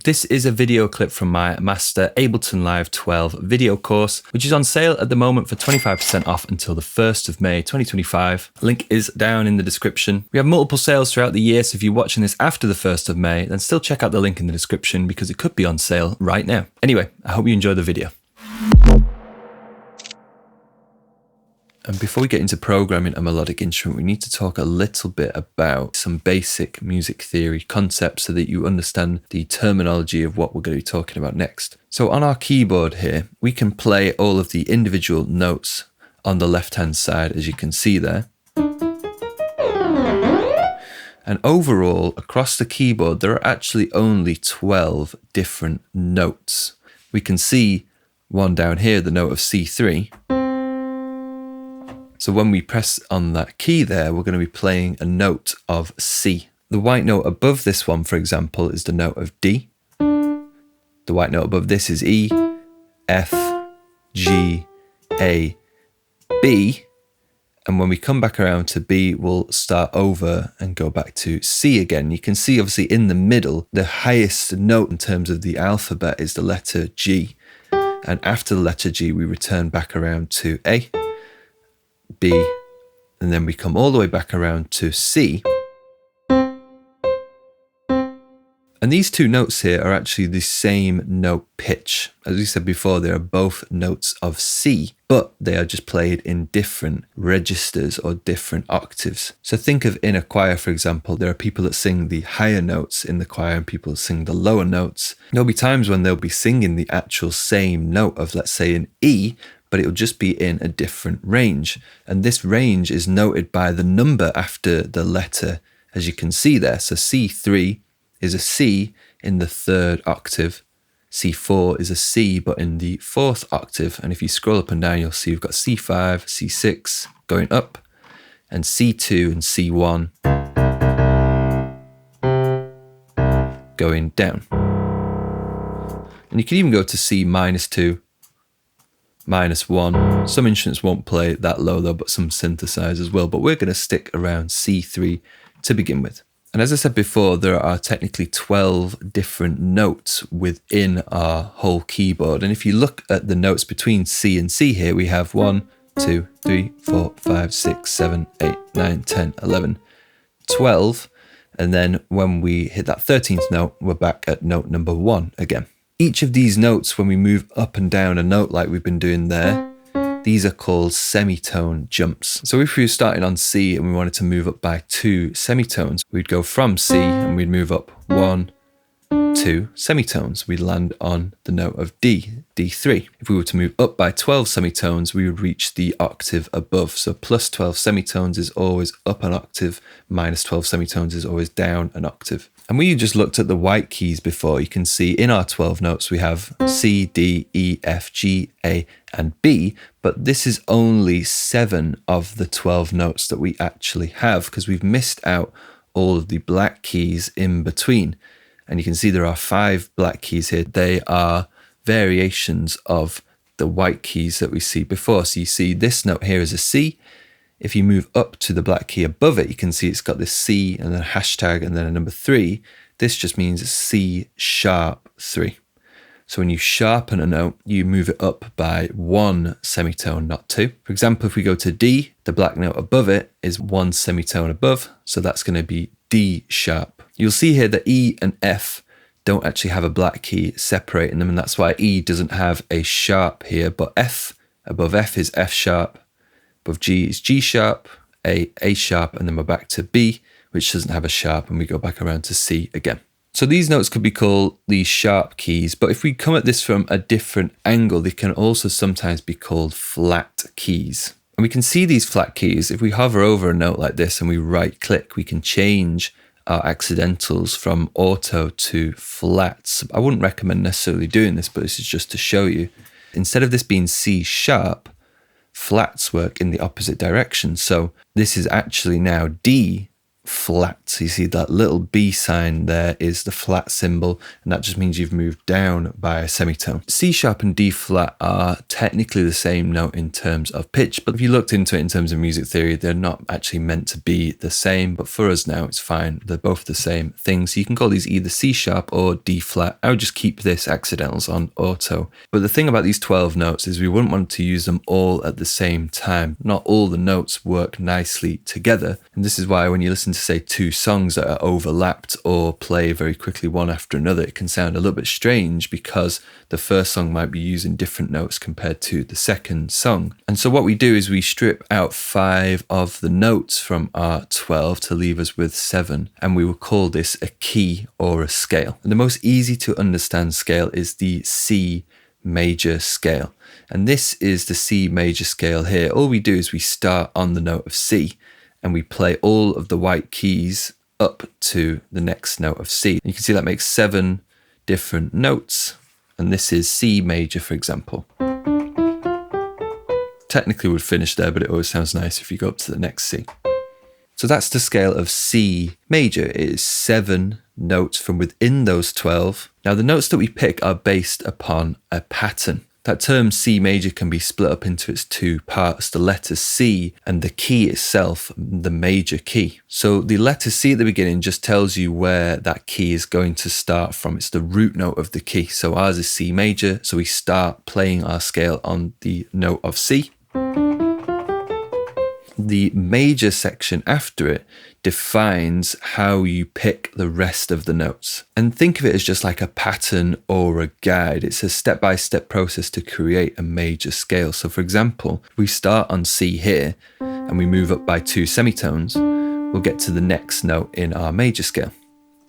This is a video clip from my Master Ableton Live 12 video course, which is on sale at the moment for 25% off until the 1st of May 2025. Link is down in the description. We have multiple sales throughout the year, so if you're watching this after the 1st of May, then still check out the link in the description because it could be on sale right now. Anyway, I hope you enjoy the video. And before we get into programming a melodic instrument, we need to talk a little bit about some basic music theory concepts so that you understand the terminology of what we're going to be talking about next. So on our keyboard here, we can play all of the individual notes on the left-hand side, as you can see there. And overall, across the keyboard, there are actually only 12 different notes. We can see one down here, the note of C3. So when we press on that key there, we're going to be playing a note of C. The white note above this one, for example, is the note of D. The white note above this is E, F, G, A, B. And when we come back around to B, we'll start over and go back to C again. You can see obviously in the middle, the highest note in terms of the alphabet is the letter G. And after the letter G, we return back around to A, B, and then we come all the way back around to C. And these two notes here are actually the same note pitch. As we said before, they are both notes of C, but they are just played in different registers or different octaves. So think of in a choir, for example, there are people that sing the higher notes in the choir and people that sing the lower notes. There'll be times when they'll be singing the actual same note of, let's say, an E, but it will just be in a different range. And this range is noted by the number after the letter, as you can see there. So C3 is a C in the 3rd octave. C4 is a C, but in the 4th octave. And if you scroll up and down, you'll see we've got C5, C6 going up, and C2 and C1 going down. And you can even go to C -2, -1. Some instruments won't play that low though, but some synthesize as well. But we're going to stick around C3 to begin with. And as I said before, there are technically 12 different notes within our whole keyboard. And if you look at the notes between C and C here, we have 1, 2, 3, 4, 5, 6, 7, 8, 9, 10, 11, 12. And then when we hit that 13th note, we're back at note number 1 again. Each of these notes, when we move up and down a note like we've been doing there, these are called semitone jumps. So if we were starting on C and we wanted to move up by 2 semitones, we'd go from C and we'd move up 1, 2 semitones. We'd land on the note of D, D3. If we were to move up by 12 semitones, we would reach the octave above. So plus 12 semitones is always up an octave, minus 12 semitones is always down an octave. And when you just looked at the white keys before, you can see in our 12 notes, we have C, D, E, F, G, A, and B, but this is only 7 of the 12 notes that we actually have because we've missed out all of the black keys in between. And you can see there are 5 black keys here. They are variations of the white keys that we see before. So you see this note here is a C. If you move up to the black key above it, you can see it's got this C and then a hashtag and then a number 3. This just means C sharp 3. So when you sharpen a note, you move it up by 1 semitone, not 2. For example, if we go to D, the black note above it is 1 semitone above. So that's going to be D sharp. You'll see here that E and F don't actually have a black key separating them. And that's why E doesn't have a sharp here, but F above F is F sharp. Above G is G sharp, A sharp, and then we're back to B, which doesn't have a sharp, and we go back around to C again. So these notes could be called the sharp keys, but if we come at this from a different angle, they can also sometimes be called flat keys. And we can see these flat keys. If we hover over a note like this and we right click, we can change our accidentals from auto to flats. I wouldn't recommend necessarily doing this, but this is just to show you. Instead of this being C sharp, flats work in the opposite direction. So this is actually now D flat. So you see that little B sign there is the flat symbol, and that just means you've moved down by a semitone. C sharp and D flat are technically the same note in terms of pitch, but if you looked into it in terms of music theory, they're not actually meant to be the same, but for us now it's fine. They're both the same thing. So you can call these either C sharp or D flat. I would just keep this accidentals on auto. But the thing about these 12 notes is we wouldn't want to use them all at the same time. Not all the notes work nicely together. And this is why when you listen to, say, two songs that are overlapped or play very quickly one after another, it can sound a little bit strange because the first song might be using different notes compared to the second song. And so what we do is we strip out 5 of the notes from our 12 to leave us with 7, and we will call this a key or a scale. And the most easy to understand scale is the C major scale. And this is the C major scale here. All we do is we start on the note of C and we play all of the white keys up to the next note of C. You can see that makes 7 different notes, and this is C major, for example. Technically would finish there, but it always sounds nice if you go up to the next C. So that's the scale of C major. It is 7 notes from within those 12. Now the notes that we pick are based upon a pattern. That term C major can be split up into its 2 parts, the letter C and the key itself, the major key. So the letter C at the beginning just tells you where that key is going to start from. It's the root note of the key. So ours is C major, so we start playing our scale on the note of C. The major section after it defines how you pick the rest of the notes. And think of it as just like a pattern or a guide. It's a step-by-step process to create a major scale. So for example, we start on C here and we move up by 2 semitones, we'll get to the next note in our major scale.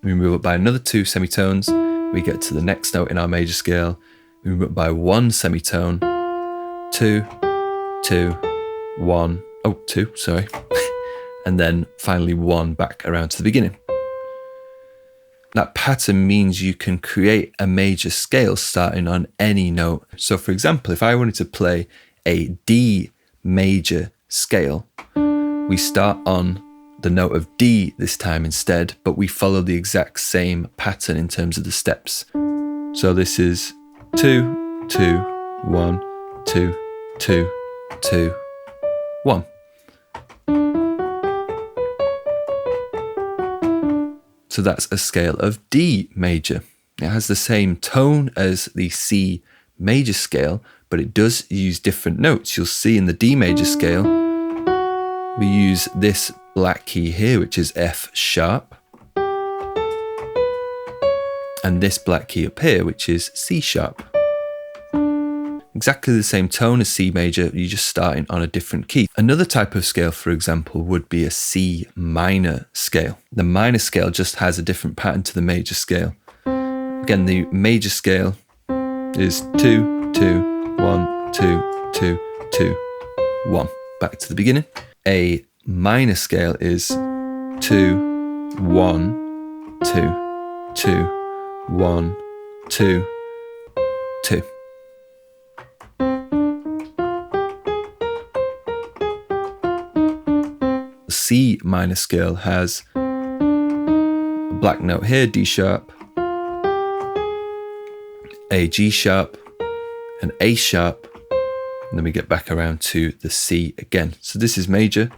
We move up by another 2 semitones, we get to the next note in our major scale. We move up by 1 semitone, 2, 2, 1, oh, 2, sorry. And then finally 1 back around to the beginning. That pattern means you can create a major scale starting on any note. So for example, if I wanted to play a D major scale, we start on the note of D this time instead, but we follow the exact same pattern in terms of the steps. So this is 2, 2, 1, 2, 2, 2, 1. So that's a scale of D major. It has the same tone as the C major scale, but it does use different notes. You'll see in the D major scale, we use this black key here, which is F sharp, and this black key up here, which is C sharp. Exactly the same tone as C major, you're just starting on a different key. Another type of scale, for example, would be a C minor scale. The minor scale just has a different pattern to the major scale. Again, the major scale is 2, 2, 1, 2, 2, 2, 1. Back to the beginning. A minor scale is 2, 1, 2, 2, 1, 2, 2. C minor scale has a black note here, D sharp, a G sharp, an A sharp, and then we get back around to the C again. So this is major,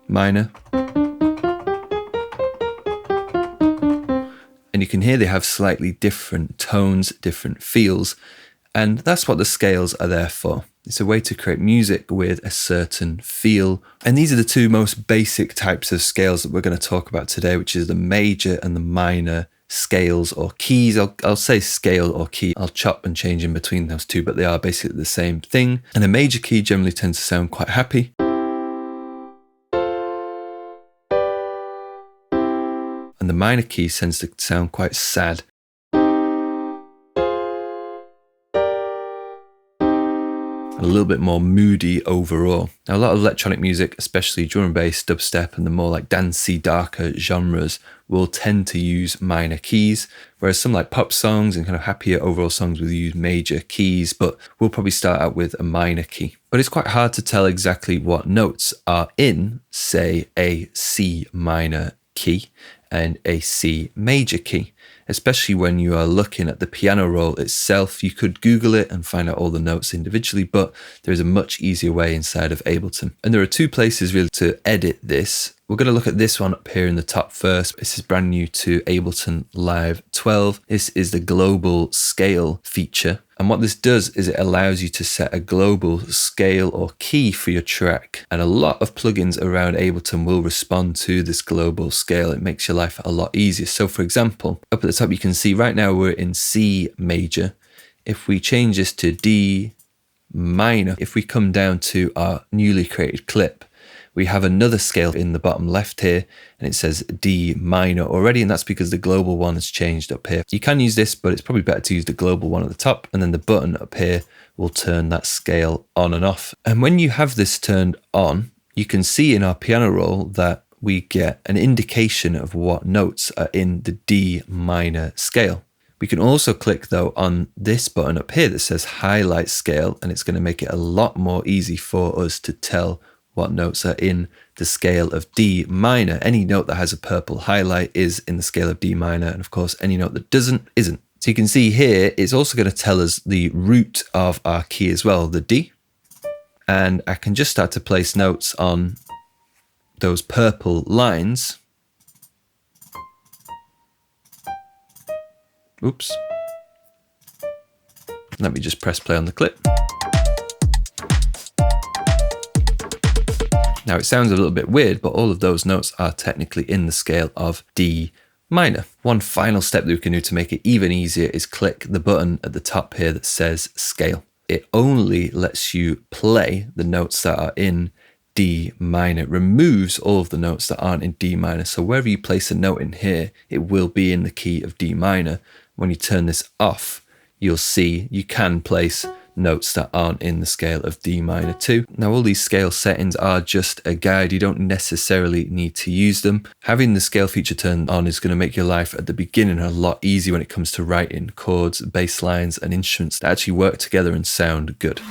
minor, and you can hear they have slightly different tones, different feels, and that's what the scales are there for. It's a way to create music with a certain feel. And these are the 2 most basic types of scales that we're going to talk about today, which is the major and the minor scales or keys. I'll say scale or key. I'll chop and change in between those 2, but they are basically the same thing. And the major key generally tends to sound quite happy. And the minor key tends to sound quite sad. and a little bit more moody overall. Now, a lot of electronic music, especially drum and bass, dubstep, and the more like dancey, darker genres will tend to use minor keys, whereas some like pop songs and kind of happier overall songs will use major keys, but we'll probably start out with a minor key. But it's quite hard to tell exactly what notes are in, say, a C minor key and a C major key. Especially when you are looking at the piano roll itself. You could Google it and find out all the notes individually, but there is a much easier way inside of Ableton. And there are two places really to edit this. We're going to look at this one up here in the top first. This is brand new to Ableton Live 12. This is the global scale feature. And what this does is it allows you to set a global scale or key for your track. And a lot of plugins around Ableton will respond to this global scale. It makes your life a lot easier. So for example, up at the top, you can see right now we're in C major. If we change this to D minor, if we come down to our newly created clip, we have another scale in the bottom left here, and it says D minor already, and that's because the global one has changed up here. You can use this, but it's probably better to use the global one at the top, and then the button up here will turn that scale on and off. And when you have this turned on, you can see in our piano roll that we get an indication of what notes are in the D minor scale. We can also click though on this button up here that says highlight scale, and it's going to make it a lot more easy for us to tell what notes are in the scale of D minor. Any note that has a purple highlight is in the scale of D minor, and of course any note that doesn't isn't. So you can see here it's also going to tell us the root of our key as well, the D. And I can just start to place notes on those purple lines. Oops. Let me just press play on the clip. Now it sounds a little bit weird, but all of those notes are technically in the scale of D minor. One final step that we can do to make it even easier is click the button at the top here that says scale. It only lets you play the notes that are in D minor. It removes all of the notes that aren't in D minor. So wherever you place a note in here, it will be in the key of D minor. When you turn this off, you'll see you can place notes that aren't in the scale of D minor too. Now all these scale settings are just a guide. You don't necessarily need to use them. Having the scale feature turned on is going to make your life at the beginning a lot easier when it comes to writing chords, bass lines and instruments that actually work together and sound good.